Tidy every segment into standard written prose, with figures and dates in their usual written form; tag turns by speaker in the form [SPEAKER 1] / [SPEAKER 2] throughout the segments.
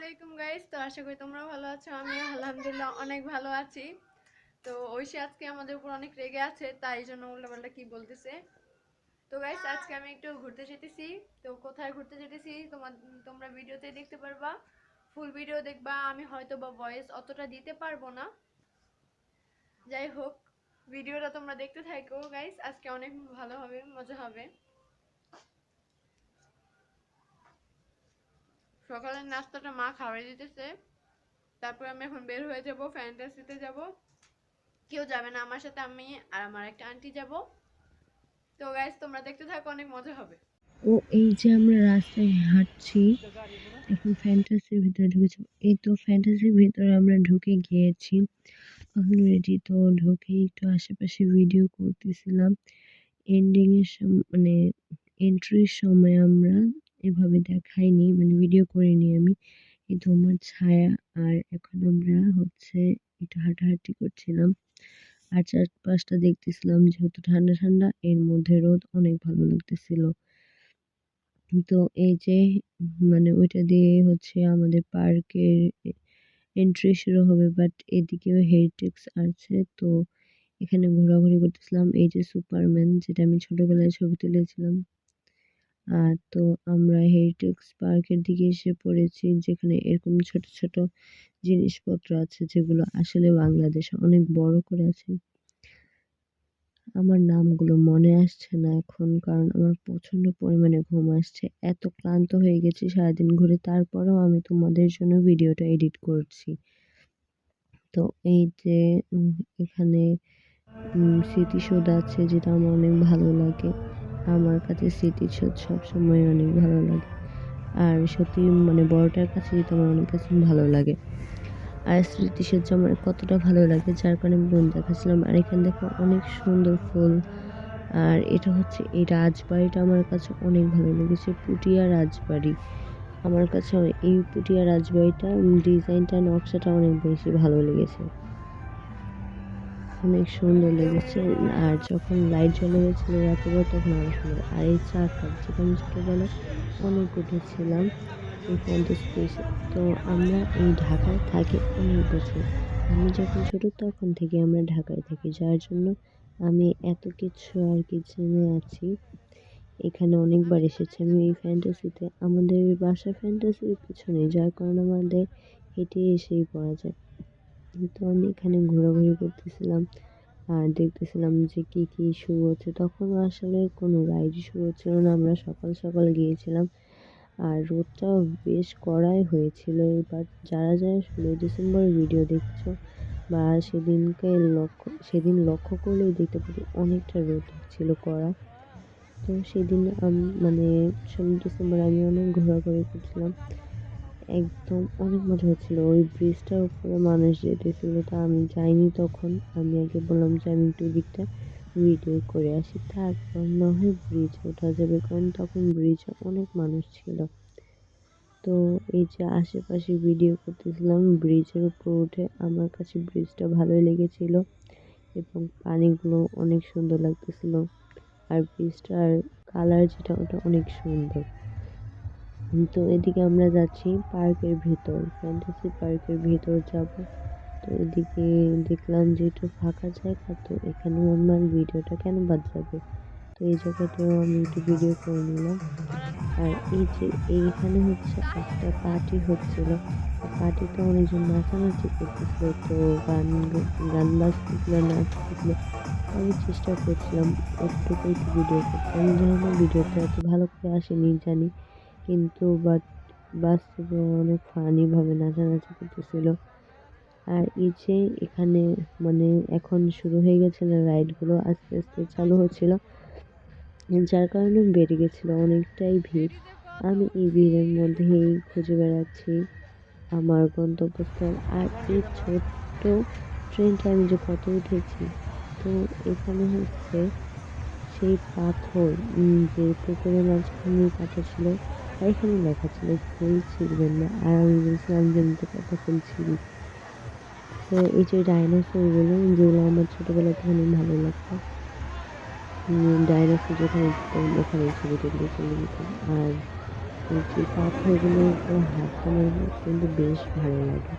[SPEAKER 1] আলাইকুম গাইস। তো আশা করি তোমরা ভালো আছো। আমিও আলহামদুলিল্লাহ অনেক ভালো আছি। তো ঐশী আজকে আমাদের উপর অনেক রেগে আছে, তাই জন্য উল্টাপাল্টা কি বলতেছে। তো গাইস আজকে আমি একটু ঘুরতে যেতেছি। তো কোথায় ঘুরতে যেতেছি তোমরা ভিডিওতে দেখতে পারবা। ফুল ভিডিও দেখবা। আমি হয়তো বা ভয়েস অতটা দিতে পারবো না, যাই হোক ভিডিওটা তোমরা দেখতে থাকো গাইস। আজকে অনেক ভালো হবে, মজা হবে। সকালের নাস্তাটা মা খাওয়াই দিতেছে। তারপর আমি এখন বের হয়ে যাব, ফ্যান্টাসিতে যাব। কেউ যাবে না আমার সাথে, আমি আর আমার একটা আন্টি যাব। তো গাইস তোমরা দেখতে থাকো, অনেক মজা হবে।
[SPEAKER 2] ও এই যে আমরা রাস্তায় হাঁটছি, এখন ফ্যান্টাসির ভিতরে ঢুকেছি। এই তো ফ্যান্টাসির ভিতরে আমরা ঢুকে গিয়েছি অলরেডি। তো ঢুকে একটু আশেপাশে ভিডিও করতেছিলাম। এন্ডিং এর মানে এন্ট্রির সময় আমরা এভাবে দেখাইনি, মানে ভিডিও করিনি আমি। এই তো আমার ছায়া। আর এখন আমরা একটু হাঁটাহাঁটি করছিলাম আর চারপাশটা দেখতেছিলাম। যেহেতু ঠান্ডা ঠান্ডা, এর মধ্যে রোদ, অনেক ভালো লাগতেছিল। তো এই যে মানে ওইটা দিয়ে আমাদের পার্কের এন্ট্রি শুরু হবে, বাট এদিকেও হেরিটেক্স আছে। তো এখানে ঘোরাঘুরি করতেছিলাম। এই যে সুপারম্যান, যেটা আমি ছোটবেলায় ছবি তুলেছিলাম। তো আমরা হেরিটেক্স পার্কের দিকে এসে পড়েছি, যেখানে এরকম ছোট ছোট জিনিসপত্র আছে, যেগুলো আসলে বাংলাদেশে অনেক বড় করে আছে। আমার নামগুলো মনে আসছে না এখন, কারণ আমার প্রচন্ড পরিমাণে ঘুম আসছে। এত ক্লান্ত হয়ে গেছি সারাদিন ঘুরে, তারপরেও আমি তোমাদের জন্য ভিডিওটা এডিট করছি। তো এই যে এখানে স্মৃতিসৌধ আছে, যেটা আমার অনেক ভালো লাগে। আমার কাছে স্মৃতিসৌধ সবসময় অনেক ভালো লাগে। আর সত্যি মানে বড়টার কাছে যেতে আমার অনেক কাছে ভালো লাগে। আর স্মৃতিসৌধ আমার কতটা ভালো লাগে, যার কারণে আমি বোন দেখাচ্ছিলাম। আর এখানে দেখো অনেক সুন্দর ফুল। আর এটা এই রাজবাড়িটা আমার কাছে অনেক ভালো লেগেছে, পুটিয়া রাজবাড়ি। আমার কাছে এই পুটিয়া রাজবাড়িটা ডিজাইনটা, নকশাটা অনেক বেশি ভালো লেগেছে, অনেক সুন্দর লেগেছে। আর যখন লাইট জ্বলে গেছিল রাতের বেলা, তখন আরো সুন্দর। আর এই চাটা, যেটা আমি ছোটবেলায় অনেক উঠেছিলাম এই ফ্যান্টাসি স্পেসে। তো আমরা এই ঢাকায় থাকি অনেক বছর। আমি যখন ছোট তখন থেকে আমরা ঢাকায় থাকি, যার জন্য আমি এত কিছু আর কি জেনে আছি। এখানে অনেকবার এসেছি আমি এই ফ্যান্টাসিতে। আমাদের বাসা ফ্যান্টাসির পিছনে, যার কারণে আমাদের হেঁটে এসেই পড়া যায়। তো আমি এখানে ঘোরাঘুরি করতেছিলাম আর দেখতেছিলাম যে কি কি শুরু হচ্ছে। তখন আসলে কোনো রাইড শুরু হচ্ছিল না, আমরা সকাল সকাল গিয়েছিলাম। আর রোদটাও বেশ কড়াই হয়েছিল। এবার যারা যারা 16 ডিসেম্বরের ভিডিও দেখছো বা সেদিন লক্ষ্য করলেই দেখতে পাবি অনেকটা রোদ ছিল কড়া। তো সেদিন মানে 16 ডিসেম্বর আমি অনেক ঘোরাঘুরি করছিলাম, একদম অনেক মজা হচ্ছিল। ওই ব্রিজটার উপরে মানুষ যেতেছিল, তা আমি যাইনি তখন। আমি আগে বললাম যে আমি একটু দিকটা ভিডিও করে আসি, তারপর না হয় ব্রিজে ওঠা যাবে, কারণ তখন ব্রিজে অনেক মানুষ ছিল। তো এই যে আশেপাশে ভিডিও করতেছিলাম ব্রিজের উপর উঠে, আমার কাছে ব্রিজটা ভালোই লেগেছিল এবং পানিগুলো অনেক সুন্দর লাগতেছিল। আর ব্রিজটার কালার যেটা, ওটা অনেক সুন্দর। তো এদিকে আমরা যাচ্ছি পার্কের ভেতর, ফ্যান্টাসি পার্কের ভেতর যাব। তো এদিকে দেখলাম যে একটু ফাঁকা জায়গা, তো এখানে আমার ভিডিওটা কেন বাদ যাবে। তো এই জায়গাটাও আমি একটু ভিডিও করে নিলাম। আর এই যে এইখানে একটা পার্টি হচ্ছিল। পার্টিতে অনেকজন নাচানাচি করতেছিল, তো গান গান বাজতেছিল, নাচতেছিল। আমি চেষ্টা করছিলাম একটু একটু ভিডিও করতে। আমি জানি না ভিডিওটা এত ভালো করে আসেনি জানি, কিন্তু বাস্তবে অনেক ফানি ভাবে নাচানাচি করতেছিল। আর এই যে এখানে মানে এখন শুরু হয়ে গেছিল রাইডগুলো, আস্তে আস্তে চালু হচ্ছিল, যার কারণে বেড়ে গেছিল অনেকটাই ভিড়। আমি এই ভিড়ের মধ্যেই খুঁজে বেড়াচ্ছি আমার গন্তব্যস্থল। আর এই ছোট্ট ট্রেনটা আমি যে কত উঠেছি। তো এখানে সেই পাথর, যে পুকুরের মাঝখানে কাটা ছিল, আর এখানে লেখা ছিল ফুল ছিঁড়বেন না। আর আমি বলছিলাম যে আমি তো কত ফুল ছিঁড়ি। তো এই যে ডাইনোসর গুলো, যেগুলো আমার ছোটবেলা থেকে অনেক ভালো লাগতো, ডাইনোসর যেখানে দিতাম ওখানে ছবি তুলতে চলে যেতাম। আর এই যে পাথরগুলোর উপর হাঁটতে আমার কিন্তু বেশ ভালো লাগে।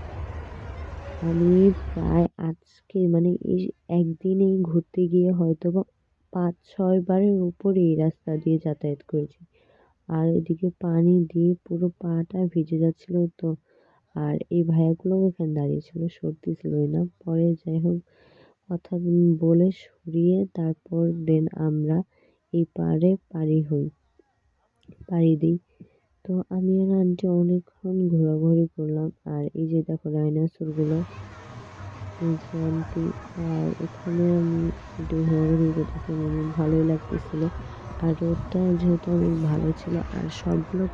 [SPEAKER 2] আমি প্রায় আজকে মানে এই একদিনেই ঘুরতে গিয়ে হয়তোবা ৫-৬ বারের উপরে এই রাস্তা দিয়ে যাতায়াত করেছি। আর এদিকে পানি দিয়ে পুরো পাটা ভিজে যাচ্ছিল তো। আর এই ভাইয়াগুলোও এখানে দাঁড়িয়ে ছিল, সরতেছিলই না। পরে যাই হোক কথা বলে সরিয়ে তারপর দেন আমরা এই পাড়ে পাড়ি দিই। তো আমি আর আন্টি অনেকক্ষণ ঘোরাঘুরি করলাম। আর এই যে দেখো ডাইনোসরগুলো, এই যে আন্টি, আর এখানে আমি একটু ঘোরাঘুরি করতেছিলাম, আমার ভালোই লাগতেছিল। আর রোডটা যেহেতু অনেক ভালো ছিল আর সবগুলো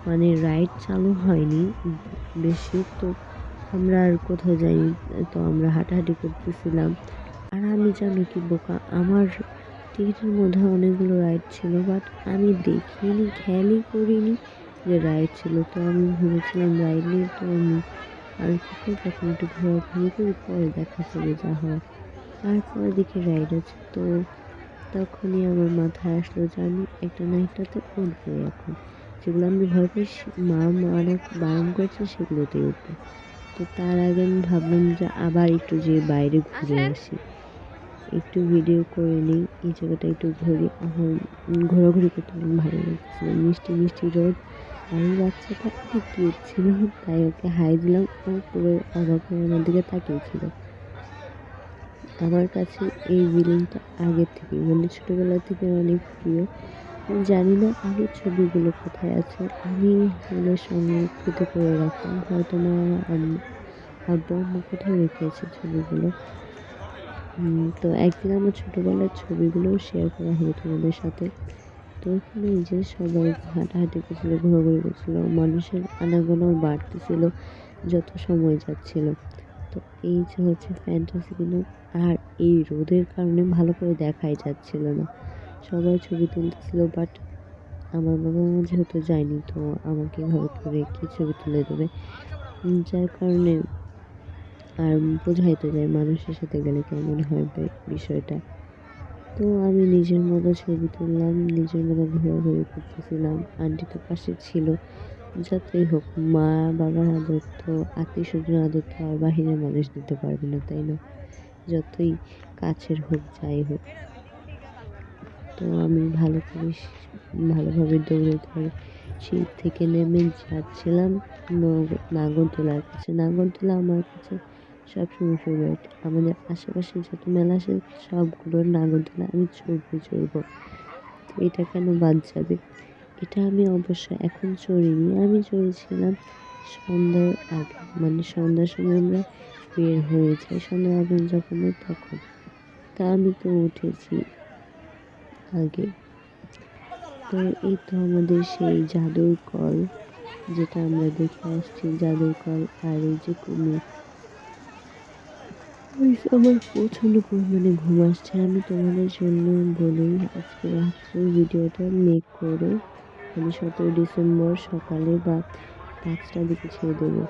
[SPEAKER 2] মানে রাইড চালু হয়নি বেশি, তো আমরা আর কোথাও যাইনি। তো আমরা হাঁটাহাঁটি করতেছিলাম। আর আমি জানো কি বোকা, আমার টিকিটের মধ্যে অনেকগুলো রাইড ছিল, বাট আমি দেখিনি, খেয়ালই করিনি যে রাইড ছিল। তো আমি ভেবেছিলাম রাইড নেই, তো আমি আর কি করবো, এখন একটু ঘোরাঘুরি করি, পরে দেখা যাবে যা হয়। তারপরে দেখি রাইড আছে, তো তখনই আমার মাথায় আসলো যে আমি একটা না একটাতে উঠবোই এখন। যেগুলো আমি ভয় পাই মা অনেক বারণ করেছে সেগুলোতেই উঠবো। তো তার আগে আমি ভাবলাম যে আবার একটু যে বাইরে ঘুরে আসি, একটু ভিডিও করে নিই, এই জায়গাটা একটু ঘুরি। এখন ঘোরাঘুরি করতে অনেক ভালো লাগছিল, মিষ্টি মিষ্টি রোদ। আর এই বাচ্চাটা অনেক কিউট ছিল, তাই ওকে হাই দিলাম। ও পুরো অবাক হয়ে আমার দিকে তাকিয়েছিল। আমার কাছে এই বিল্ডিংটা আগের থেকে মানে ছোটোবেলা থেকে অনেক প্রিয়। আমি জানি না আগের ছবিগুলো কোথায় আছে, আমি হলে সংরক্ষিত করে রাখতাম, হয়তো মা আব্বু আম্মু কোথাও রেখেছে ছবিগুলো। তো একদিন আমার ছোটোবেলার ছবিগুলোও শেয়ার করা হবে তোমাদের সাথে। তো এখানে এই যে সবাই হাঁটাহাঁটি করছিলো, ঘোরাঘুরি করছিলো, মানুষের আনাগোনাও বাড়তেছিল যত সময় যাচ্ছিল। তো এই যে হচ্ছে ফ্যান্টাসি কিনো। আর এই রোদের কারণে ভালো করে দেখাই যাচ্ছিল না, সবাই ছবি তুলতেছিল, বাট আমার বাবা মা যেহেতু যায়নি, তো আমাকে এভাবে করে কি ছবি তুলে দেবে, যার কারণে আর বোঝাইতে যায় মানুষের সাথে গেলে কেমন হয় বিষয়টা। তো আমি নিজের মতো ছবি তুললাম, নিজের মতো ঘোরাঘুরি করতেছিলাম। আন্টি তো পাশে ছিল। যতই হোক মা বাবার আদর তো, আত্মীয় স্বজনের আদর তো আর বাহিরের মানুষ দিতে পারবে না, তাই না? যতই কাছের হোক যাই হোক। তো আমি ভালোভাবে দৌড়ে ধরে সিঁড়ি থেকে নেমে যাচ্ছিলাম নাগরদোলার কাছে। নাগরদোলা আমার কাছে সবসময় ফেভারিট। আমাদের আশেপাশে যত মেলা আসে সবগুলোর নাগরদোলা আমি চড়বো। তো এটা কেন বাদ যাবে? এটা আমি অবশ্য এখন চড়িনি, আমি চড়েছিলাম সন্ধ্যার আগে, মানে সন্ধ্যার সময় আমরা বের হয়ে যাই, সন্ধ্যার আগে যখন তখন। তা আমি তো উঠেছি আগে। তো এই তো আমাদের সেই জাদুর কল, যেটা আমরা দেখে আসছি, জাদুর কল। আর এই যে কুমির, আমার প্রচণ্ড পরিমাণে ঘুম আসছে। আমি তোমাদের জন্য বলি আজকে রাত্রে ভিডিওটা মেক করে আমি 17 ডিসেম্বর সকালে বা 5টার দিকে ছেড়ে দেবো।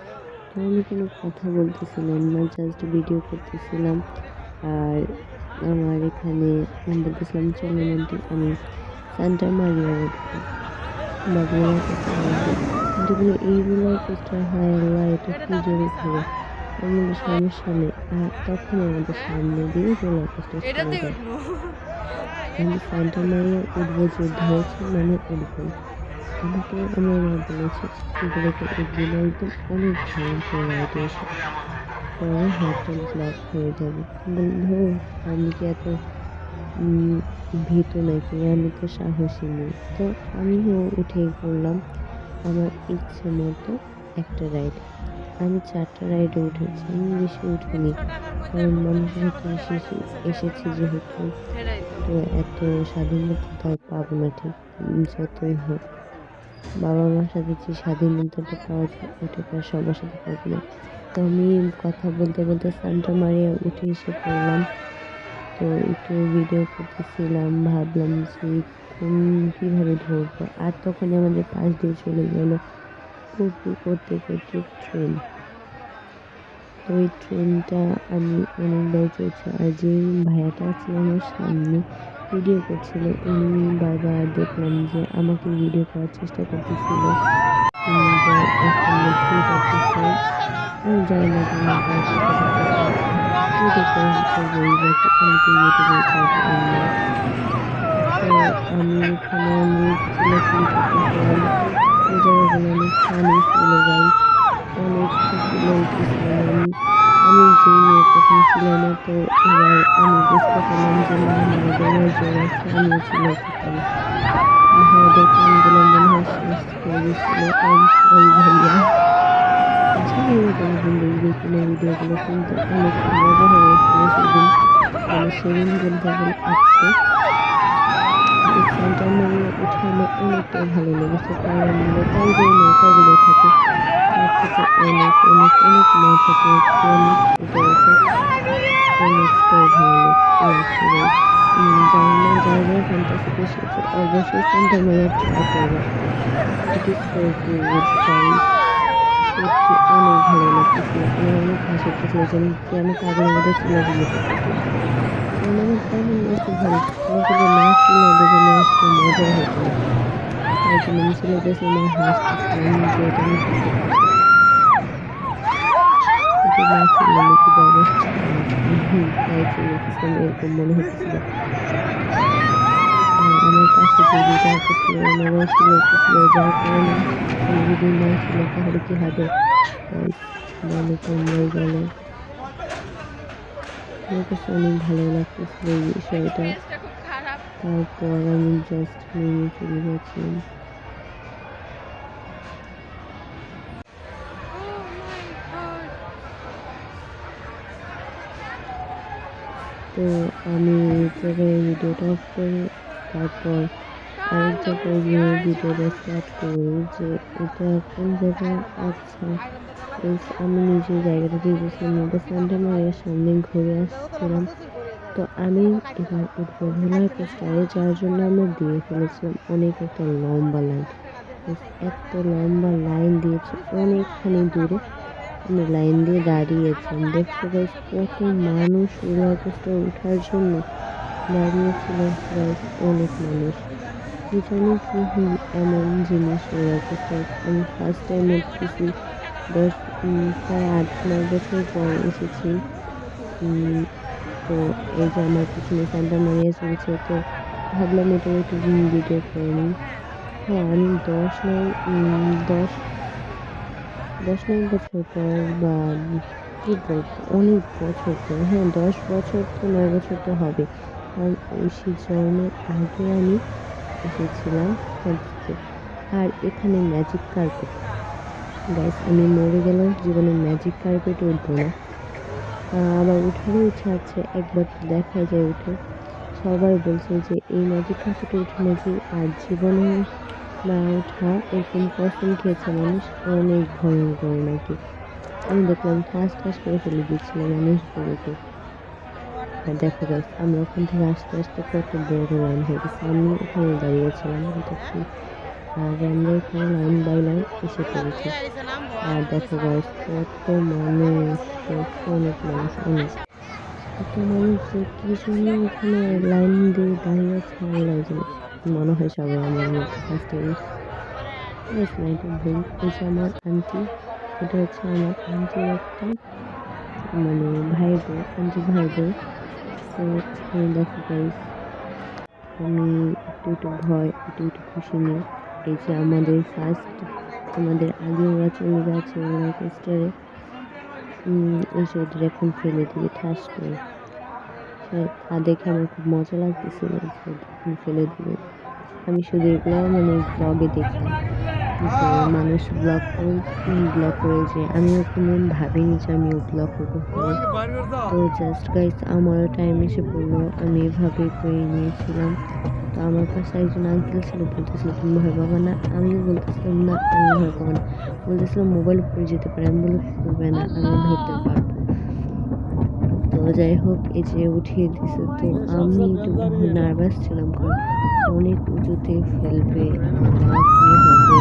[SPEAKER 2] তো আমি কোনো কথা বলতেছিলাম না, জাস্ট ভিডিও করতেছিলাম। আর আমার এখানে আমি বলতেছিলাম চলো আন্টি আমি সান্টা মারিয়া উঠবো, বাবুরা কথা বলবে যেগুলো এইগুলো কোস্টার হয়, আল্লাহ এটা কি জোরে খাবে। আমি বলি সমস্যা নেই। আর তখন আমাদের সামনে দিয়ে রোলার কোস্টার চলে যায়। আমি সান্টা মারিয়া উঠবো, যুদ্ধ হয়েছে মানে উঠবই। আমাকে আমার মা বলেছে এগুলোকে উঠবি না, একদম অনেক ভয়ঙ্কর রাইড এসে, পরে হাতটা ব্লক হয়ে যাবে। বন্ধু আমি কি এত ভীত নাকি, আমি তো সাহসী নেই। তো আমিও উঠে পড়লাম আমার ইচ্ছে মতো একটা রাইড। আমি 4টা রাইডে উঠেছি, আমি বেশি উঠিনি, কারণ মানুষের সাথে এসেছি যেহেতু, তো এত স্বাধীনতা তো আর পাবো না ঠিক যতই হোক। বাবা মার সাথে যে স্বাধীনতাটা পাওয়া যায় ওটা তো আর সবার সাথে পাবো না। তো আমি কথা বলতে বলতে সান্টা মারিয়া উঠে এসে পড়লাম। তো একটু ভিডিও করতেছিলাম, ভাবলাম যে কীভাবে ধরবো। আর তখন আমাদের পাশ দিয়ে চলে গেল করতে ট্রেন। তো ওই ট্রেনটা আমি অনেকবার চলছে। আর যে ভাইয়াটা আছে আমার সামনে, ভিডিও করছিল। উনি বারবার দেখলাম যে আমাকে ভিডিও করার চেষ্টা করতেছিল, যে এখন দেখতেই পারতেছে। আমি জানি না কেন তার সাথে ভিডিও করবোই বা আমি তো ইউটিউবে ছাড়বো এমনি। তো আমি এখানে অনেক চিল্লাচিল্লি করতেছিলাম। ওই জায়গাগুলো অনেক ফানি ছিল গাইস, অনেক চিল্লাইতেছিলাম আমি যেই মেয়ে কখন চিল্লাই না, তো এবার আমি বুঝতে পারলাম যে না আমার গলার জোর আছে, আমিও চিল্লাইতে পারি। ভাইয়াদের কানগুলো মনে হয় শেষ হয়ে গেছিল। সরি ভাইয়া, যাই হোক একদিন দেখবে কিনা ভিডিওগুলো, কিন্তু অনেক মজা হয়েছিল সেদিন, মানে সেদিন বলতে গেলে আজকে সেন্টার মেরিয়ে উঠে আমার অনেকটাই ভালো লেগেছে, কারণ লোকাল যে নৌকাগুলো থাকে তার থেকে অনেক অনেক অনেক মজা পেয়েছি, অনেক উপরে অনেকটাই ভালো লাগছে। জানি না যারা যারা ফ্যান্টাসিতে এসেছে অবশ্যই সেন্টার মেরিয়ে ট্রাই করবে। It is so good guys, সত্যি অনেক ভালো লাগতেছিল। আমার অনেক হাসি উঠতেছিল যে আমি কাগজের মধ্যে চিল্লাচিল্লি করতেছিলাম। আমার তেমন একটু ভালো লাগছিল, না চিল্লালে যেন একটু মজা হতো না, তাই জন্য আমি চিল্লাইতেছিলাম আর হাসতেছিলাম যে এটা আমি করতে পারছি না চিল্লালে কি অবস্থা, তাই চিল্লাইতেছিলাম এরকম মনে হতেছিল। আমার পাশে যে দিদা করছিল ওনারাও চিল্লাইতেছিল, যার কারণে আমি যদি না ছিল তাহলে কি হবে, বলো তোমরাই বলো। আমার কাছে অনেক ভালো লাগতেছিল এই বিষয়টা।
[SPEAKER 1] টেস্টটা খুব খারাপ।
[SPEAKER 2] তারপর আমি জাস্ট নেমে চলে গেছিলাম।
[SPEAKER 1] Oh my God!
[SPEAKER 2] তো আমি এই জায়গায় ভিডিওটা অফ করে তারপর আরেক জায়গায় গিয়ে ভিডিওটা স্টার্ট করি যে এটা কোন জায়গায়। আচ্ছা, আমি নিজে জায়গাটা দিয়ে গেছিলাম, ওটা সেন্টার মারিয়ার সামনে ঘুরে আসছিলাম। তো আমি এবার উঠবো রোলার কোস্টারে, যার জন্য আমরা দিয়ে ফেলেছিলাম অনেক একটা লম্বা লাইন। এত লম্বা লাইন দিয়েছে অনেকখানি দূরে, আমি লাইন দিয়ে দাঁড়িয়েছিলাম। দেখছো গাইস কত মানুষ রোলার কোস্টার ওঠার জন্য দাঁড়িয়েছিল। গাইস অনেক মানুষ, জানি কি এমন জিনিস রোলার কোস্টার আমি ফার্স্ট টাইম উঠতেছি। প্রায় 8-9 বছর পর এসেছি। তো এই যে আমার পিছনে সেন্টার মারিয়া চলছে, তো ভাবলাম এটা একটু ভিডিও করে নিই। হ্যাঁ, আমি 10-9 বছর পর বা কী বলবো অনেক বছর পর, হ্যাঁ 10 বছর তো 9 বছর তো হবে, কারণ ঐশী জন্মের আগে আমি এসেছিলাম ফ্যান্টাসিতে। আর এখানে ম্যাজিক কার্পেট গাইস, আমি মরে গেলেও জীবনে ম্যাজিক কার্পেট উঠবো না। আমার উঠারও ইচ্ছা আছে, একবার তো দেখা যায় উঠে। সবাই বলছে যে এই ম্যাজিক কার্পেটে উঠে নাকি আর জীবনে না ওঠা, এরকম কসম খেয়েছে মানুষ, অনেক ভয়ঙ্কর নাকি। আমি দেখলাম ঠাস ঠাস করে ফেলে দিচ্ছিল মানুষগুলোকে। আর দেখো গাইস আমরা ওখান থেকে আস্তে আস্তে কত বড় লাইন হয়ে গেছে, আমি ওখানে দাঁড়িয়েছিলাম তখন। আর আমরা এখানে লাইন বাই লাইন এসে পড়েছি। আর দেখো গাইস কত মানুষ, অনেক মানুষ, অনেক এত মানুষ যে কি জন্য ওখানে লাইন দিয়ে দাঁড়িয়ে আছে আল্লাহ জানে। মনে হয় সবাই আমার মধ্যে ফার্স্ট টাইম লাইটের ভুল। এই যে আমার আন্টি, এটা হচ্ছে আমার আন্টির একটা মানে ভাই বউ, আন্টি ভাই বউ। তো দেখো গাইস আমি একটু ভয় একটু খুশি নিয়ে, এই যে আমাদের ফার্স্ট, আমাদের আগে ওরা চলে যাচ্ছে রোলার কোস্টারে, এই যে ওদের এখন ফেলে দিবে ঠাস করে। তা দেখে আমার খুব মজা লাগতেছিল যে এখন ফেলে দিবে। আমি শুধু এগুলো মানে ব্লগে দেখি যে মানুষ ব্লগ করে যে আমিও কোনো ভাবিনি যে আমিও ব্লগ করবো। তো জাস্ট গাইস আমারও টাইম এসে পড়লো, আমি এভাবেই করে নিয়েছিলাম। তো আমার পাশে একজন আঙ্কেল ছিল, বলতেছিল তুমি ভয় পাবা না, আমিও বলতেছিলাম না আমি ভয় পাবো না, বলতেছিলাম মোবাইল পড়ে যেতে পারে, আমি বলে পড়বে না, আমি ধরতে পারবো। তো যাই হোক এই যে উঠিয়ে দিছে, তো আমি একটু নার্ভাস ছিলাম কারণ অনেক উঁচুতে ফেলবে বা কি হবে।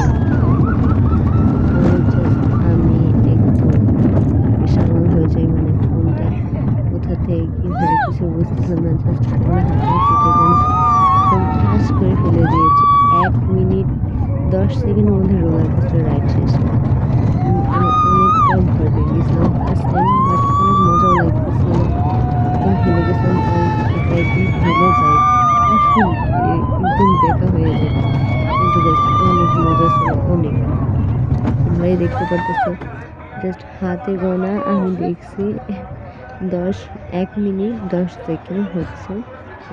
[SPEAKER 2] আমি একদম সামাল হয়ে যাই, মানে কোনটা কোথা থেকে কি হয়ে কিছু বুঝতেছিলাম না, জাস্ট ফোনে হাতে যেতে যেন হচ্ছে জাস্ট হাতে গোনা আমি দেখছি 1 মিনিট 10 সেকেন্ড হচ্ছে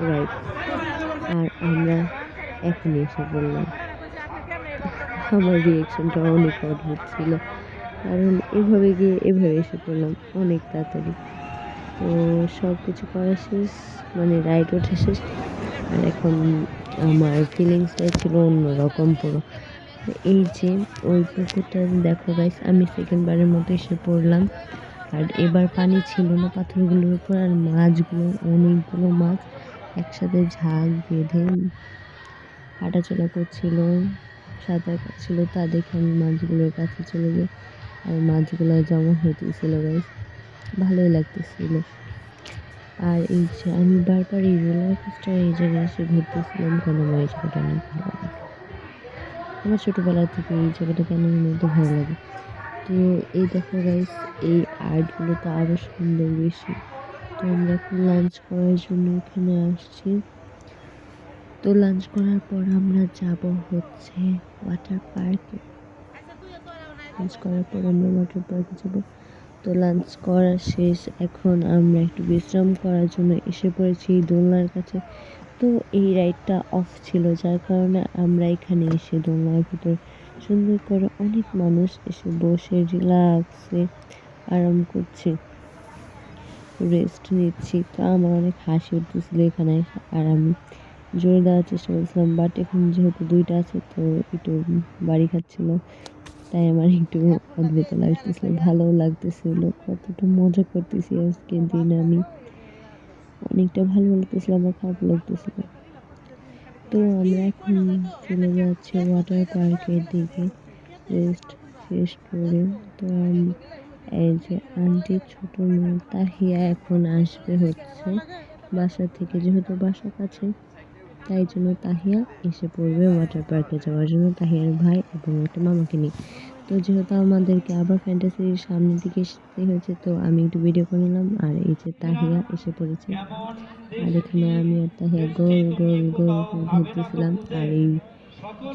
[SPEAKER 2] রাইড। আর আমরা এখন এসে পড়লাম। আমার রিয়েকশনটা অনেক অদ্ভুত ছিল, কারণ এভাবে গিয়ে এভাবে এসে পড়লাম অনেক তাড়াতাড়ি। তো সব কিছু করা শেষ, মানে রাইড ওঠা শেষ। আর এখন আমার ফিলিংসটাই ছিল অন্যরকম পুরো। এই যে ওই পুকুরটা দেখো গাইস, আমি সেকেন্ডবারের মতো এসে পড়লাম। আর এবার পানি ছিল না পাথরগুলোর উপর, আর মাছগুলো অনেকগুলো মাছ একসাথে ঝাঁক বেঁধে হাঁটাচলা করছিল, সাঁতার কাটছিল। তা দেখে আমি মাছগুলোর কাছে চলে যাই, আর মাছগুলো জমা হইতেছিল গাইস, ভালোই লাগতেছিল। আর এই যে আমি বারবার এই রোলার কোস্টার এই জায়গায় এসে ঘুরতেছিলাম, কারণ আমার এই জায়গাটা অনেক ভালো লাগে। আমার ছোটোবেলা থেকে এই জায়গাটা কেন মধ্যে ভালো লাগে। তো এই দেখো গাইস, এই আর্টগুলো তো আরও সুন্দর বেশি। তো আমরা এখন লাঞ্চ করার জন্য এখানে আসছি। তো লাঞ্চ করার পর আমরা যাব হচ্ছে ওয়াটার পার্কে। লাঞ্চ করার পর আমরা ওয়াটার পার্কে যাব। তো লাঞ্চ করা শেষ, এখন আমরা একটু বিশ্রাম করার জন্য এসে পড়েছি দোলনার কাছে। তো এই রাইডটা অফ ছিল, যার কারণে আমরা এখানে এসে দোলনার ভিতর সুন্দর করে অনেক মানুষ এসে বসে রিল্যাক্সে আরাম করছে, রেস্ট নিচ্ছি। তো আমার অনেক হাসি উঠতেছিল এখানে এসে, আর আমি জোরে দেওয়ার চেষ্টা করছিলাম, বাট এখন যেহেতু দুইটা আছে তো একটু বাড়ি খাচ্ছিল, তাই আমার একটু অদ্ভুত লাগতেছিল, ভালোও লাগতেছিল। কতটা মজা করতেছি আজকের দিন আমি, অনেকটা ভালো লাগতেছিল, আমার খারাপ লাগতেছিল। তো আমরা এখন চলে যাচ্ছি ওয়াটার পার্কের দিকে রেস্ট শেষ করে। তো এই যে আন্টির ছোট মেয়ে তাহিয়া এখন আসবে হচ্ছে বাসা থেকে, যেহেতু বাসা কাছে তাই জন্য তাহিয়া এসে পড়বে ওয়াটার পার্কে যাওয়ার জন্য, তাহিয়ার ভাই এবং একটা মামাকে নিয়ে। তো যেহেতু আমাদেরকে আবার ফ্যান্টাসির সামনের দিকে আসতে হয়েছে, তো আমি একটু ভিডিও করে নিলাম। আর এই যে তাহিয়া এসে পড়েছে, আর এখানে আমি আর তাহিয়া গোল গোল গোল ঘুরতেছিলাম, আর এই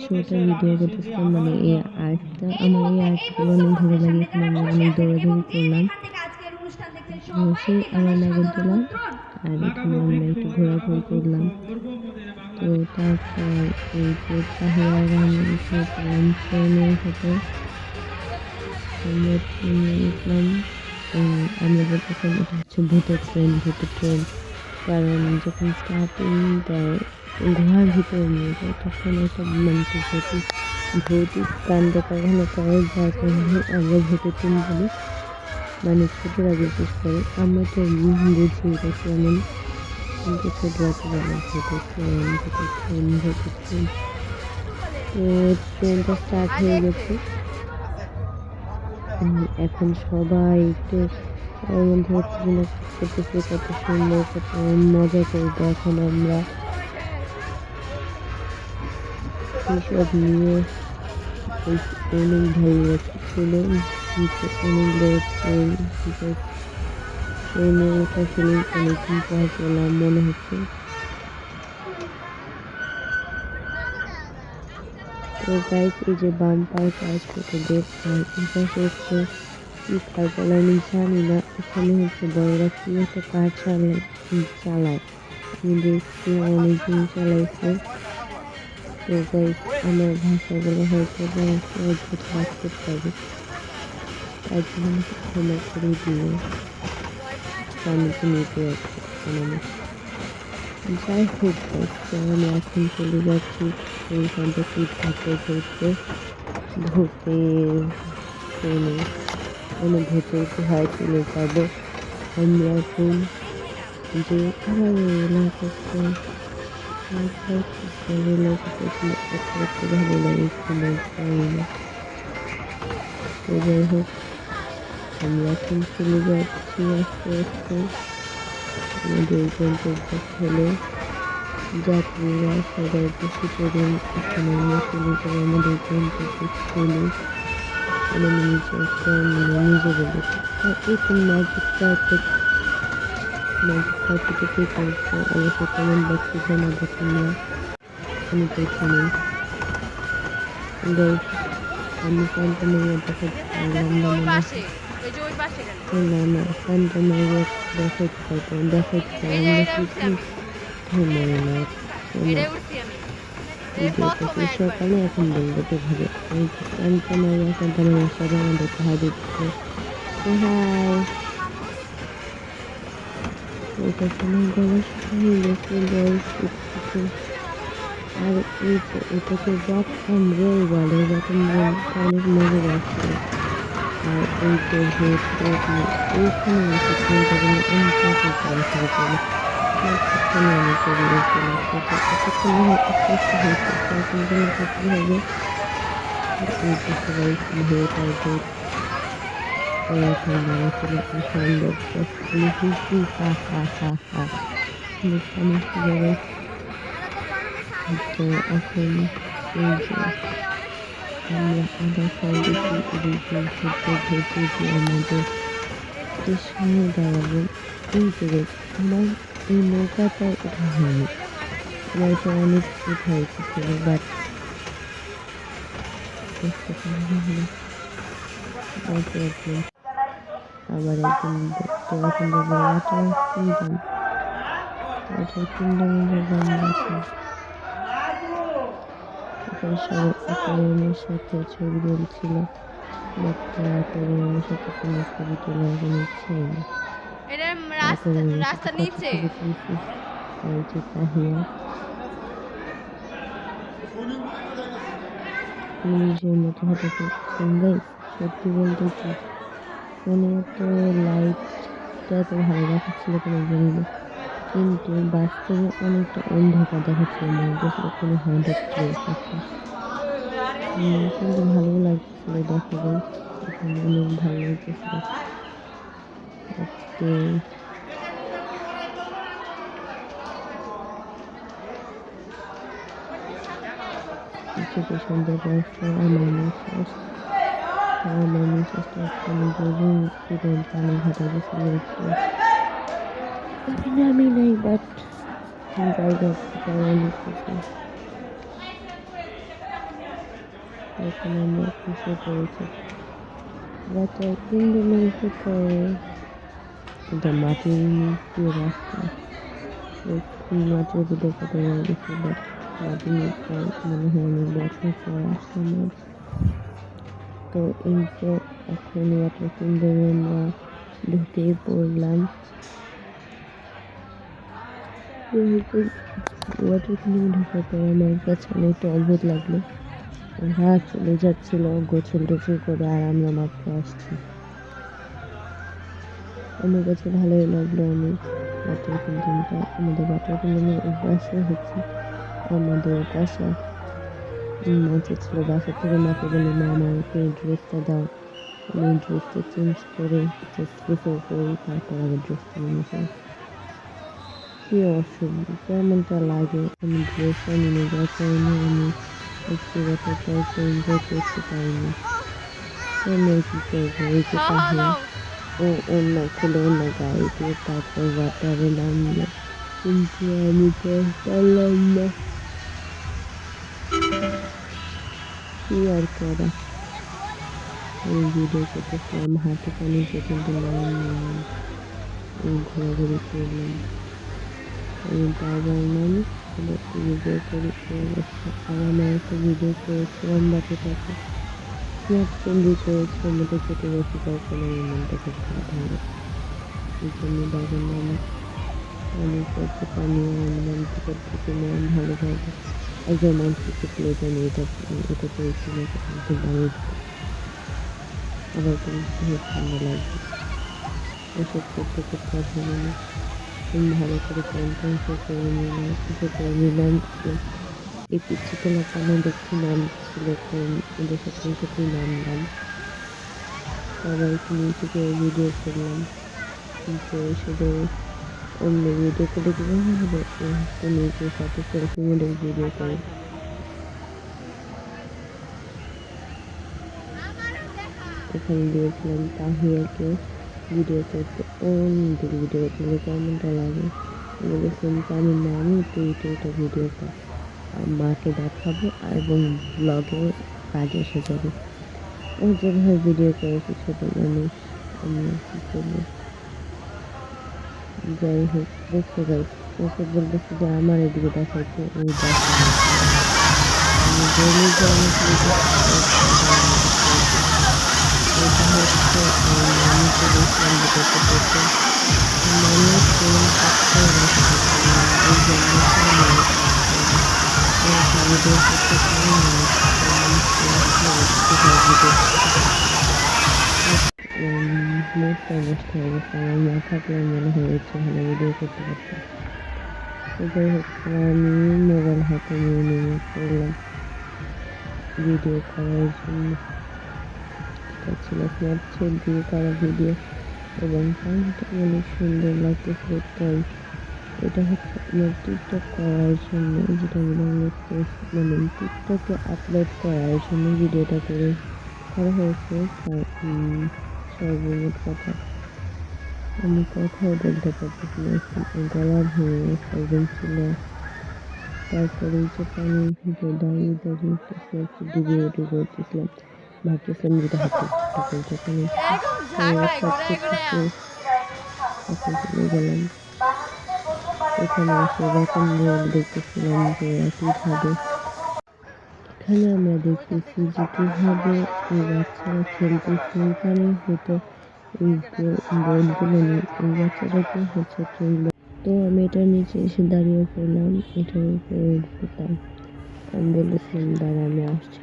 [SPEAKER 2] শোটা ভিডিও করতেছিলাম। মানে এই আর্টটা, আমার এই আর্টগুলো অনেক ভালো লাগে। এখানে আমি অনেক দৌড়াদৌড়ি করলাম, বসে আবার নাগরদোলা, আর এখানে আমরা একটু ঘোরাঘুরি করলাম। তো তারপর এই যে তাহিয়ার আমি উঠলাম ট্রেনের সাথে, আমরা ট্রেনে উঠলাম। আমরা বলতেছিলাম এটা হচ্ছে ভূতের ট্রেন, কারণ যখন স্টার্টিং দেয় গুহার ভিতরে নিয়ে যায় তখন একটা মানে ভৌতিক কাণ্ড কারখানা করে, যার কারণে আমরা ভূতের ট্রেন বলি, মানে ছোটরা বিশেষ করে। আমরা তো বুঝি এটা কেমন, কিন্তু ছোটরা তো বলে ভূতের ট্রেন ভূতের ট্রেন ভূতের ট্রেন। তো ট্রেনটা স্টার্ট হয়ে গেছে, এখন সবাই একটু ওর মধ্যে করতেছে, কত সুন্দর কত মজা করবো এখন আমরা এইসব নিয়ে। অনেক ভালো লাগছিল, অনেক বড় ট্রেন, ট্রেনে ওঠার ফিলিং অনেকদিন পর পেলাম মনে হচ্ছে। তো গাইস, এই যে বাম্পার কাজ করতে বেশ, আর এই পাশে হচ্ছে কি কার বলে আমি জানি না, এখানে হচ্ছে বড়রা কি একটা কার চালায়, আমি দেখছি অনেকদিন চালাইছে। তো গাইস, আমার ভাষাগুলো হয়তো অদ্ভুত লাগতে পারে, তার জন্য আমাকে ক্ষমা করে দিও, আমি তো নিতে যাচ্ছি। যাই হোক গাইস, তো আমি এখন চলে যাচ্ছি এই ফ্যান্টাসি ঘুরতে ট্রেনে, মানে ভেতর গুহায় চলে যাব আমরা এখন। যে আমার রোলার কোস্টার ভালো লাগে, তো যাই হোক আমরা এখন চলে যাচ্ছি আস্তে আস্তে আমাদের গন্তব্য হলো। যাত্রীরা সবাই বসে পড়ুন, এখন আমরা চলে যাবো আমাদের গন্তব্যস্থলে। মানে নিজে বলেছি, আর এই তো ম্যাজিক কার্পেটে কে করছে অবশ্যই কমেন্ট বক্সে জানাবো তোমরা। আমি প্রথমে আমি সান্তা মারিয়া দেখাতে পারলাম না
[SPEAKER 1] ওই
[SPEAKER 2] মনে
[SPEAKER 1] পাশে, ওই যে ওই পাশে গেল।
[SPEAKER 2] না না সান্তা মারিয়া দেখাইতে চাই
[SPEAKER 1] এই যে
[SPEAKER 2] আমরা
[SPEAKER 1] এটা
[SPEAKER 2] কি
[SPEAKER 1] উঠছি
[SPEAKER 2] কি
[SPEAKER 1] আমি,
[SPEAKER 2] মনে না শোনো
[SPEAKER 1] এটাই উঠছি আমি। এই
[SPEAKER 2] ভিডিওটা
[SPEAKER 1] প্রথমে
[SPEAKER 2] শেষ
[SPEAKER 1] একবার।
[SPEAKER 2] সকালে এখন বলবো তো ঘুরে এই যে সান্তা মারিয়ার সবাই আমাদেরকে হাই দিচ্ছে হাই ওটা সময় গলা শুকিয়ে গেছে বয়স উঠতেছে আর এই যে এটাকে রক অ্যান্ড রোল বলে এরকম বলতে অনেক মজা লাগছে আর এই যে হেড এইখানে এসে চিন্তা করলে অনেক রকম করা শুরু করলো মাঝখানে আমি চলে গেছিলাম সেটা এতক্ষণ আস্তে হয়েছে এখন কোনো ক্ষতি হবে এই যে সবাই হেড আর হেড এখন মানুষের সম্ভব হি হা হা হা হা সমস্ত জায়গায় তো এখন এই যে আমরা আবার সাইডে এদিকে ঘুরতে ঘুরতে যে আমাদের স্টেশনে দাঁড়াবো এই যে আমার এই নৌকাটা ওঠা হয়নি আমার এটা অনেক উঠা উচিত ছিল বাট আবার একদিন তো এখন দেখবো ওয়াটার কিংডমের আমরা এখন সবাই অ্যাকোয়ারিয়ামের সাথে ছবি তুলছিল বাট অ্যাকোয়ারিয়ামের সাথে কোনো ছবি তোলার কোনো ইচ্ছাই নেই
[SPEAKER 1] এটা
[SPEAKER 2] অ্যাকোয়ারিয়ামের সাথে
[SPEAKER 1] রাস্তার
[SPEAKER 2] কত
[SPEAKER 1] নিচে।
[SPEAKER 2] ছবি তুলছি আর যে তাহিয়া নিজের মতো হঠাৎ গাইস সত্যি বলতে কি ফোনে তো লাইটটা তো ভালো দেখাচ্ছিল কোনো জানি না কিন্তু বাস্তবে অনেকটা অন্ধকার দেখাচ্ছিল মনে হচ্ছিল কোনো হন্টেড প্লেস একটা কিন্তু ভালো লাগছিল দেখা যায় এখানে অনেক ভালো লাগতেছিল তো কিছুটা সুন্দর পর আমার মেসেজটা একখানে গরুর ছিলেন পানি ঘাটা গেছিল একটু এখানে আমি নাই বাট জায়গা অনেক কিছু এখন আমরা খুশি করেছি গত 3 দিনের ভিতরে এটা মাটির দিয়ে রাস্তা মাটির ভিতরে কত বড় গেছে বাট মাটির নিচটা মনে হয় অনেক বছর পর আসলাম তো এই যে এখন ওয়াটার কিংডমে আমরা ঢুকে পড়লাম ওয়াটার কিংডমে ঢুকার পর আমার কাছে অনেকটা অদ্ভুত লাগলো রাত চলে যাচ্ছিল গোছল টোছল করে আর আমরা মাত্র আসছি আমার কাছে ভালোই লাগলো অনেক ওয়াটার কিংডমটা আমাদের ওয়াটার কিংডমের অভ্যাসে হচ্ছে আমাদের বাসা মাঝে ছিল বাসা থেকে মাকে বলি মা আমাকে ড্রেসটা দাও আমি ড্রেসটা চেঞ্জ করে জাস্ট গোসল করি তারপর আবার ড্রেসটা নিয়ে যাই কি অসুবিধা কেমনটা লাগে আমি ড্রেসটা নিয়ে যাওয়ার কারণে আমি একটু ব্যাপারটা একটু এনজয় করতে পারিনি আমি কি করবো এই যে তাহলে ও অন্য খুলে অন্য গায়ে দিয়ে তারপর ওয়াটারে নামলো কিন্তু আমি তো পারলাম না কি আর করা আমি ভিডিও করতেছিলাম হাতে পানিতে কিন্তু নাম ঘোরাঘুরি করলাম আমি বারবার নামি আবার ভিডিও করি অবস্থা আর আমার একটা ভিডিও করেছিলাম বাকিটাকে স্ন্যাপ সেন্ডি করেছিলাম ওটা কেটে গেছে তার কোনো মনটা খুব খারাপ হয়ে গেছে এই জন্য বাবার নামে আমি করতে পানি আনলাম টিকিট থেকে নিলাম ভালোভাবে একজন মানুষকে প্লে জানি এটা করেছিল কিন্তু আমি আবার কিন্তু খুব ঠান্ডা লাগবে ওষুধ করতে করতে আর হবে না ভালো করে কন্টেন্সও করে নিলাম কিছু করে নিলাম এই পিচ্ছিগুলো কেন দেখছি নাম ছিল ওদের সাথেই নামলাম সবাইকে নিয়ে থেকে ভিডিও করলাম কিন্তু শুধু অন্য ভিডিও করে দিলে হবে নিজের সাথে সেলফি মডেল ভিডিও করে এখানে দিয়েছিলাম তাহিয়াকে ভিডিও করতে অনেক ভিডিও করতে কেমনটা লাগে বলেছিলাম যে আমি নামই তুই এটা ভিডিওটা মাকে দেখাবো এবং ব্লগে কাজে এসে যাবে ও যেভাবে ভিডিও করেছে ছোট মানুষ, আমি কি করবো। যাই হোক, দেখছো গাইস, ওকে বলতেছে যে আমার এদিকে দেখাইতে, ওই দেখা আমি বলি যে অনেক এটা হচ্ছে মানুষকে দেখলাম ভিডিওতে দেখে মানুষ কোন কাজটাই রাখতে পারছে না, এই জন্যটাই মানুষ ভিডিও করতে পারে মুডটা নষ্ট হয়ে গেছে, আমার না থাকলে মনে হয় ইচ্ছে ভালো ভিডিও করতে পারতাম। তো যাই হোক, আমি মোবাইল হাতে নিয়ে নেমে পড়লাম ভিডিও করার জন্য। এটা ছিল স্ন্যাপচ্যাট দিয়ে করা ভিডিও এবং পানিটা অনেক সুন্দর লাগতেছিল, তাই এটা হচ্ছে আমার টিকটক করার জন্য, যেটা আমি ডাউনলোড করেছি, মানে টিকটকে আপলোড করার জন্য ভিডিওটা করা হয়েছে। সর্বমোট কথা আমি কথাও বলতে পারতেছি না, গলা ভেঙে একজন ছিল। তারপরে এই যে পানির ভিতরে দাঁড়িয়ে দাঁড়িয়ে একটু ডুবিয়ে করতেছিলাম, ভাবতেছিলাম যেটা হাতে ঠাকুর যখন সব কিছু শেষ, এখন চলে গেলাম। এখানে এসে রকম রোল দেখতেছিলাম যে একইভাবে এখানে আমরা দেখতেছি যে কিভাবে এই বাচ্চারা খেলতেছে। এখানে হয়তো এই বোর্ডগুলো নেই, এই বাচ্চাটাকে হচ্ছে খেলবে। তো আমি এটার নিচে এসে দাঁড়িয়ে পড়লাম, এটার উপরে উঠবো, তাই আমি বলেছিলাম দাঁড়া আমি আসছি,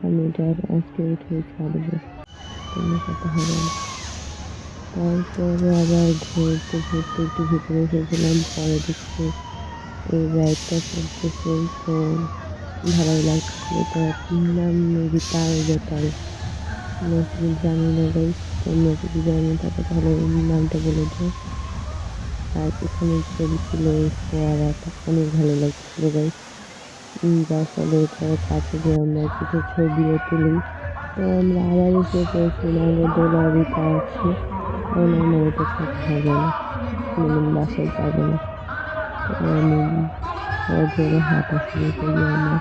[SPEAKER 2] আমি এটা আজকে উঠে ছাড়বো, কোনো কথা হবে না। তারপরে আবার ঘুরতে ঘুরতে একটু ভিতরে এসেছিলাম, পরে দেখছি এই রাইডটা চলতেছে, তো ভালোই লাগছিল। তো নাম মেবি তার বেতাল, নাকি জানি না গাইস, তোমরা যদি জানো থাকো তাহলে নামটা বলে দিও। আর এখানে চলছিল এই ফোয়ারাটা, অনেক ভালো লাগছিল গাইস, যার ফলে এটার কাছে গিয়ে আমরা কিছু ছবিও তুলি। তো আমরা আবার এসে পড়ছি নাগরদোলারিতে আছি, কারণ আমার এটা সাথে হবে না, মানে বাসায় যাবো না। তো আমি জোরে হাঁটা শুরু করি আমার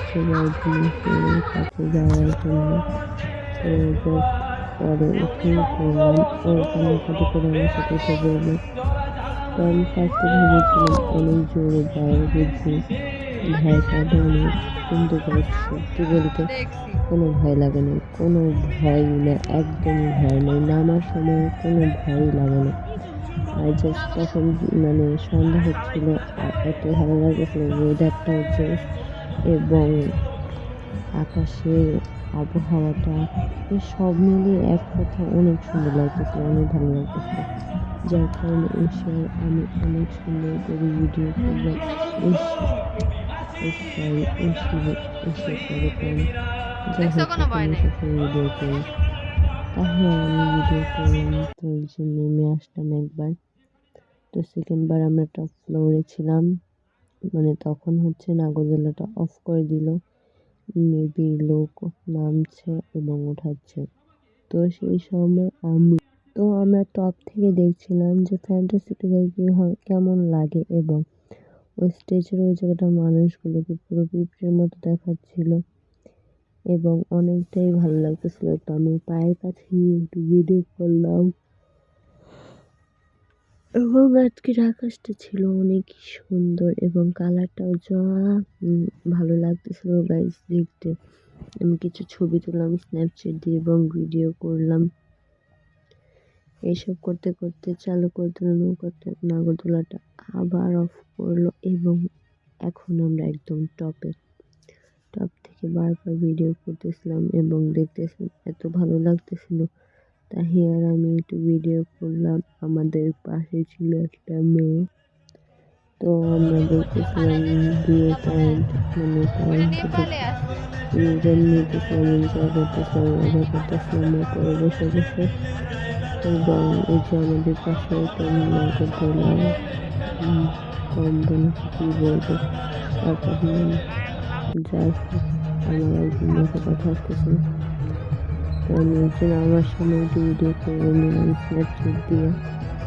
[SPEAKER 2] সবাই জিনিসের কাছে যাওয়ার জন্য। তো জাস্ট পরে উঠেই পড়লাম, ও কান্নাকাটি করে আমার সাথে উঠে পড়লো। তো আমি ফার্স্টে ভেবেছিলাম অনেক জোরে যায় বুঝি, ভয় পাবে অনেক, কিন্তু সত্যি বলতে কোনো ভয় লাগে না, কোনো ভয় না, একদমই ভয় নেই, নামার সময় কোনো ভয়ই লাগে না। আর জাস্ট তখন মানে সন্ধ্যা হচ্ছিল, আর এত ভালো লাগতেছিল ওয়েদারটাও জাস্ট, এবং আকাশের আবহাওয়াটা, সব মিলিয়ে এক কথা অনেক সুন্দর লাগতেছিল, অনেক ভালো লাগতেছিল। যার কারণে এসে আমি অনেক সুন্দর করে ভিডিও করলাম। সরি এসে পরে কারণ যাই হোক এখন সবসময় ভিডিও করি, তাহলে আমি ভিডিও করলাম, তো এই জন্য নেমে আসলাম একবার। তো সেকেন্ড বার আমরা টপ ফ্লোরে ছিলাম, মানে তখন হচ্ছে নাগরদোলাটা অফ করে দিল, মেবি লোক নামছে এবং ওঠাচ্ছে। তো সেই সময় আমরা টপ থেকে দেখছিলাম যে ফ্যান্টাসিটিক্যাল কেমন লাগে, এবং ওই স্টেজের ওই জায়গাটা মানুষগুলোকে পুরো পিঁপড়ের মতো দেখাচ্ছিল এবং অনেকটাই ভালো লাগতেছিল। তো আমি পায়ের কাছে নিয়ে একটু ভিডিও করলাম, এবং আজকের আকাশটা ছিল অনেক সুন্দর এবং কালারটাও যা ভালো লাগতেছিল গাইস দেখতে। আমি কিছু ছবি তুললাম স্ন্যাপচ্যাট দিয়ে এবং ভিডিও করলাম। এইসব করতে করতে চালু করে দিল নাগরদোলাটা, আবার অফ করলো, এবং এখন আমরা একদম টপ থেকে বারবার ভিডিও করতেছিলাম এবং দেখতেছিলাম, এত ভালো লাগতেছিল। তাই আর আমি একটু ভিডিও করলাম। আমাদের পাশে ছিল একটা মেয়ে, তো আমরা দেখতেছিলাম ভিউ পয়েন্ট, মানে পয়েন্টে নিতেছিলাম, এনজয় করতেছিলাম উপরে বসে বসে। এবং এই যে আমাদের পাশে একটা নাগরদোলা কম্বন কি বলবো, তারপর যাই হোক আমার একদিন মুখে কথা আসতেছিল, তো আমি একজন আমার সামনে একটু ভিডিও করে নিলাম স্ন্যাপচ্যাট দিয়ে।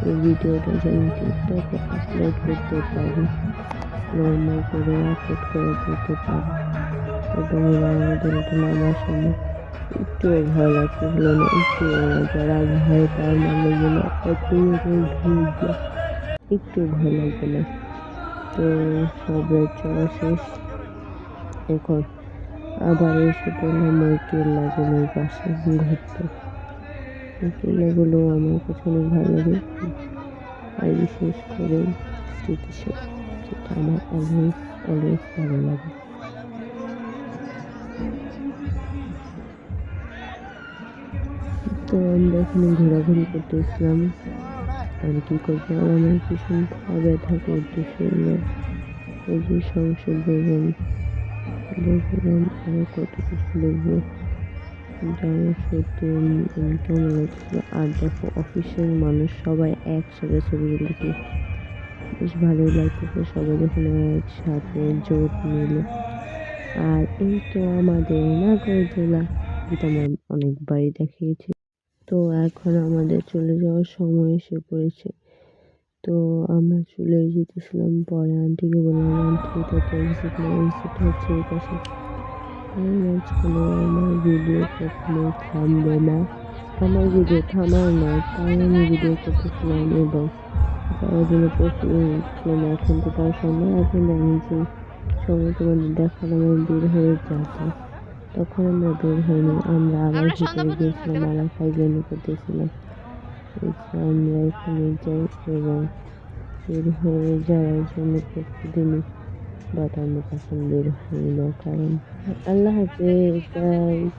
[SPEAKER 2] এই ভিডিওটা যেন টিকটকে আপলোড করতে পারি, নর্মাল করে আপলোড করে দিতে পারি। এবং ওরা আমাদের এটা নামার সময় একটুও ভয় লাগতেছিল না, একটুও না। যারা ভয় তার লাগবে না, এত ভিড়, একটু ভয় লাগবে না। তো সব রাইড চলা শেষ, এখন আবার এসে পড়লাম ওই কেল্লাগুলোর পাশে ঘুরতে। এই কেল্লাগুলো আমার কাছে অনেক ভালো লাগে, আর বিশেষ করে স্মৃতিসৌধ, যেটা আমার অলওয়েজ অলওয়েজ ভালো লাগে। তো আমরা এখানে ঘোরাঘুরি করতেছিলাম, আর কি করবো, আর আমার ভীষণ পা ব্যথা করতেছিল। এই যে সংসদ ভবন দেখলাম, আরো কত কিছু দেখবো, যা আমার সত্যি কেমন লাগছিল। আর দেখো অফিসের মানুষ সবাই একসাথে ছবি তুলেছি, বেশ ভালোই লাগতেছে সবাই যখন একসাথে জোট মিলে। আর এই তো আমাদের নাগরদোলা, যেটা আমরা অনেকবারই দেখিয়েছি। তো এখন আমাদের চলে যাওয়ার সময় এসে পড়েছে। তো আমরা চলে যেতেছিলাম, পরে আন্টিকে বললাম, আন্টি এটা তো এক্সিট না, এক্সিট হচ্ছে এই পাশে। এর মাঝখানে আমার ভিডিও কখনোই থামবে না, আমার ভিডিও থামার নয়, তাই আমি ভিডিও করতেছিলাম। এবং যারা জন্য প্রস্তুত না, এখন তো তার সময়, এখন আমি যে সময় তোমাদের দেখালাম আমি বের হয়ে যাবো, তখন আমরা বের হইনি, আমরা আবার
[SPEAKER 1] আমরা সন্ধ্যা
[SPEAKER 2] ভিতরে
[SPEAKER 1] পর্যন্ত থাকতে
[SPEAKER 2] গিয়েছিলাম,
[SPEAKER 1] পারবো।
[SPEAKER 2] আবার ফাইজলামি করতেছিলাম। এই যে আমরা এখানে যাই এবং বের হয়ে যাওয়ার জন্য প্রস্তুতি নিই, বাট আমরা তখন বের হই না, কারণ আল্লাহ হাফেজ গাইস।